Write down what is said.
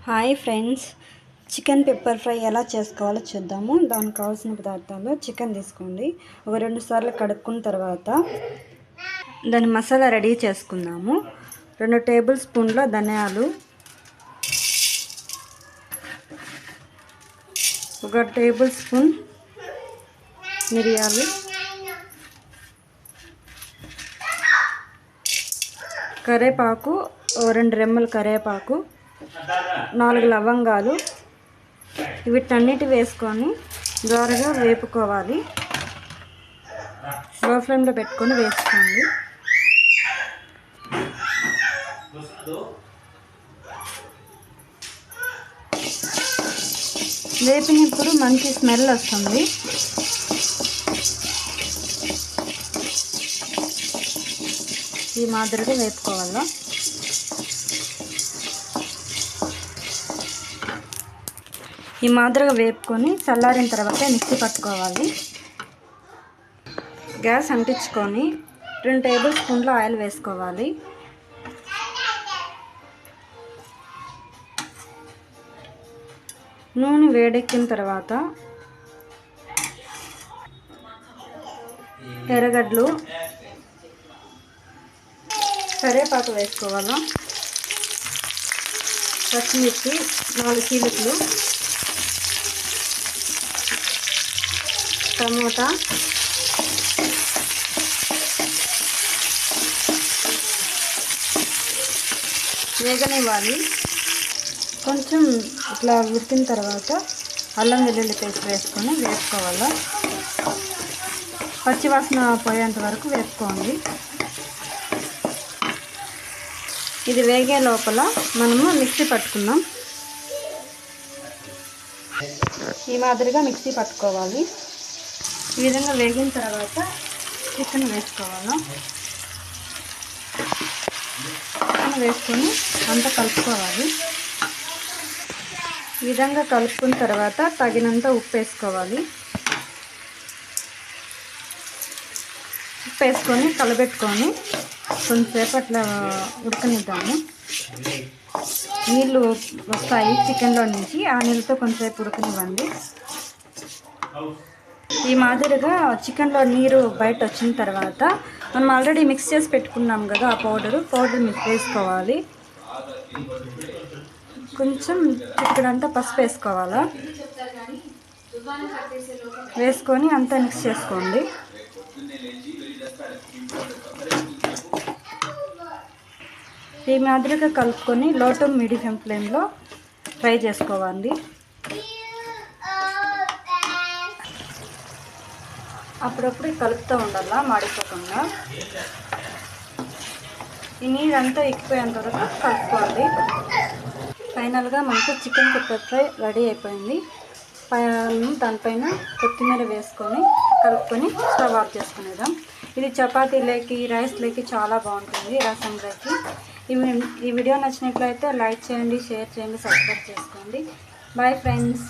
Hi friends, chicken pepper fry ఎలా చేసుకోవాలో చూద్దాము. దానికి కావాల్సిన పదార్థాలు: చికెన్ తీసుకోండి, ఒక 2 సార్లు కడుక్కున్న తర్వాత దాని మసాలా రెడీ చేసుకుందాము. 2 టేబుల్ స్పూన్ల ధనియాలు, 1 టేబుల్ స్పూన్ మిరియాలు, కరివేపాకు, 2 రెమ్మల కరివేపాకు, 4 లవంగాలు, వీటన్నిటి వేసుకొని దోరగా వేపుకోవాలి. లో ఫ్లేమ్లో పెట్టుకొని వేసుకోండి. వేపినప్పుడు మంచి స్మెల్ వస్తుంది. ఈ మాదిరిగా వేపుకోవాలా. ఈ మాదిరిగా వేపుకొని చల్లారిన తర్వాత మిక్సీ పట్టుకోవాలి. గ్యాస్ అంటించుకొని 2 టేబుల్ స్పూన్ల ఆయిల్ వేసుకోవాలి. నూనె వేడెక్కిన తర్వాత ఎర్రగడ్డలు, కరివేపాకు వేసుకోవాలి. పచ్చిమిర్చి 4 చీలికలు, టమోటా, వేగనివ్వాలి. కొంచెం ఇట్లా ఉడికిన తర్వాత అల్లం వెల్లుల్లి పేస్ట్ వేసుకొని వేసుకోవాలి. పచ్చివాసన పోయేంత వరకు వేసుకోండి. ఇది వేగే లోపల మనము మిక్సీ పట్టుకుందాం. ఈ మాదిరిగా మిక్సీ పట్టుకోవాలి. ఈ విధంగా వేగిన తర్వాత చికెన్ వేసుకోవాలి. చికెన్ వేసుకొని అంతా కలుపుకోవాలి. ఈ విధంగా కలుపుకున్న తర్వాత తగినంత ఉప్పు వేసుకోవాలి. ఉప్పు వేసుకొని కలబెట్టుకొని కొంచెంసేపు అట్లా ఉడకనిద్దాము. నీళ్ళు వస్తాయి చికెన్లో నుంచి, ఆ నీళ్ళతో కొంచెంసేపు ఉడకనివ్వండి. ఈ మాదిరిగా చికెన్లో నీరు బయట వచ్చిన తర్వాత మనం ఆల్రెడీ మిక్స్ చేసి పెట్టుకున్నాం కదా, ఆ పౌడర్ మిక్స్ వేసుకోవాలి. కొంచెం చిక్కడంతా పసుపు వేసుకోవాలా. వేసుకొని అంతా మిక్స్ చేసుకోండి. ఈ మాదిరిగా కలుపుకొని లో టు మీడియం ఫ్లేమ్లో ఫ్రై చేసుకోవాలి. అప్పుడప్పుడు కలుపుతూ ఉండాలా, మాడిపోకుండా. ఈ నీరంతా ఎక్కిపోయేంత వరకు కలుపుకోవాలి. ఫైనల్గా మనకు చికెన్ పెప్పర్ ఫ్రై రెడీ అయిపోయింది. దానిపైన కొత్తిమీర వేసుకొని కలుపుకొని స్టవ్ ఆఫ్ చేసుకునేద్దాం. ఇది చపాతీలోకి, రైస్లోకి చాలా బాగుంటుంది, రసంలోకి. ఈ వీడియో నచ్చినట్లయితే లైక్ చేయండి, షేర్ చేయండి, సబ్స్క్రైబ్ చేసుకోండి. Bye friends.